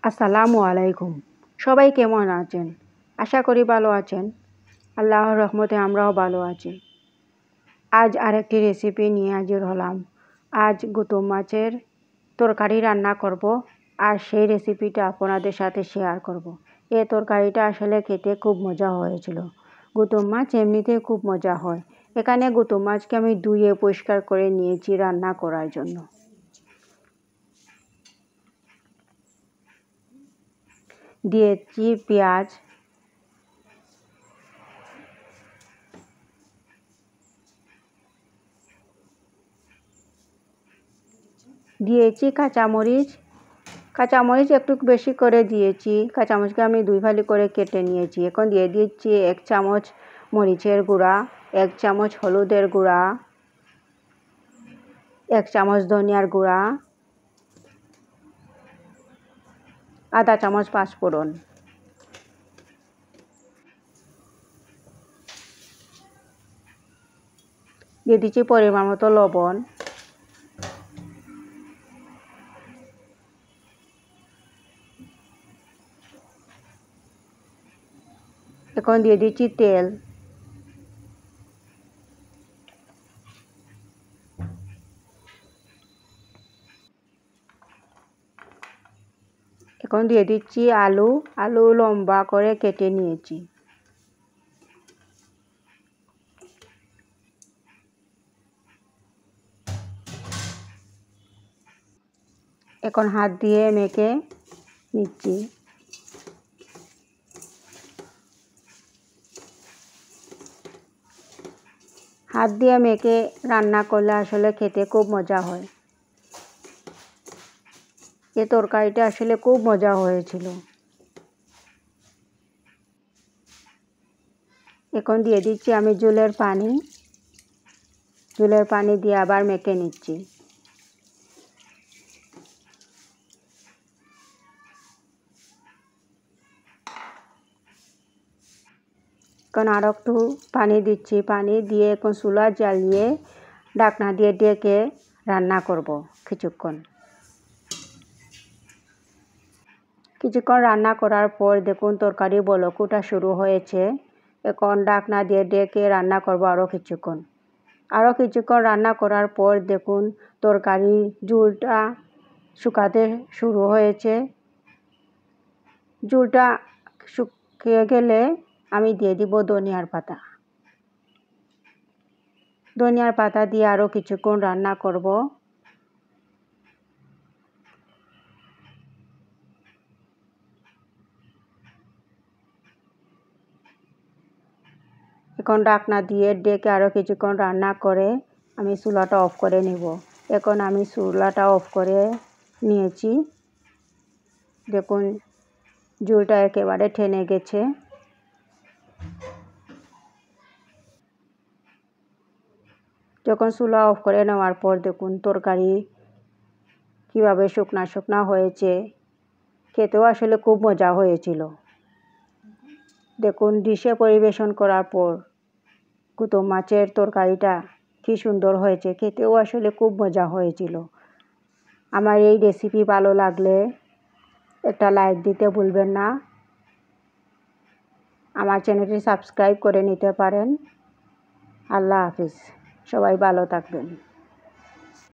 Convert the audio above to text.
আসসালামু আলাইকুম। সবাই কেমন আছেন? আশা করি ভালো আছেন। আল্লাহর রহমতে আমরাও ভালো আছি। আজ আরেকটি রেসিপি নিয়ে হাজির হলাম। আজ গুতুম মাছের তরকারি রান্না করব, আর সেই রেসিপিটা আপনাদের সাথে শেয়ার করব। এই তরকারিটা আসলে খেতে খুব মজা হয়েছিল। গুতুম মাছ এমনিতে খুব মজা হয়। এখানে গুতুম মাছকে আমি ধুয়ে পরিষ্কার করে নিয়েছি রান্না করার জন্য। দিয়েছি পেঁয়াজ, দিয়েছি কাঁচামরিচ। কাঁচামরিচ একটু বেশি করে দিয়েছি। কাঁচামরিচকে আমি দুই ফালি করে কেটে নিয়েছি। এখন দিয়ে দিচ্ছি 1 চামচ মরিচের গুঁড়া, 1 চামচ হলুদের গুঁড়া, 1 চামচ ধনিয়ার গুঁড়া, আধা চামচ পাঁচফোড়ন। দিয়ে দিচ্ছি পরিমাণ মতো লবণ। এখন দিয়ে দিচ্ছি তেল। এখন দিয়ে দিচ্ছি আলু। আলু লম্বা করে কেটে নিয়েছি। এখন হাত দিয়ে মেখে নিচ্ছি। হাত দিয়ে মেখে রান্না করলে আসলে খেতে খুব মজা হয়। এই তরকারিটা আসলে খুব মজা হয়েছিল। এখন দিয়ে দিচ্ছি আমি ঝোলের পানি। ঝোলের পানি দিয়ে আবার মেখে নিচ্ছি। এখন আরও একটু পানি দিচ্ছি। পানি দিয়ে এখন চুলা জ্বালিয়ে ঢাকনা দিয়ে ঢেকে রান্না করব কিছুক্ষণ। কিছুক্ষণ রান্না করার পর দেখুন তরকারি বলক ওঠা শুরু হয়েছে। এখন ঢাকনা দিয়ে ঢেকে রান্না করব আরও কিছুক্ষণ। আরও কিছুক্ষণ রান্না করার পর দেখুন তরকারি ঝোলটা শুকাতে শুরু হয়েছে। ঝোলটা শুকিয়ে গেলে আমি দিয়ে দিব ধনিয়ার পাতা। ধনিয়ার পাতা দিয়ে আরও কিছুক্ষণ রান্না করব। এখন ঢাকনা দিয়ে ঢেকে আরও কিছুক্ষণ রান্না করে আমি চুলাটা অফ করে নেব। এখন আমি চুলাটা অফ করে নিয়েছি। দেখুন ঝোলটা একেবারে টেনে গেছে। যখন চুলা অফ করে নেওয়ার পর দেখুন তরকারি কীভাবে শুকনা শুকনা হয়েছে। খেতেও আসলে খুব মজা হয়েছিল। দেখুন ডিশে পরিবেশন করার পর গুতুম মাছের তরকারিটা কী সুন্দর হয়েছে। খেতেও আসলে খুব মজা হয়েছিল। আমার এই রেসিপি ভালো লাগলে একটা লাইক দিতে ভুলবেন না। আমার চ্যানেলটি সাবস্ক্রাইব করে নিতে পারেন। আল্লাহ হাফিজ। সবাই ভালো থাকবেন।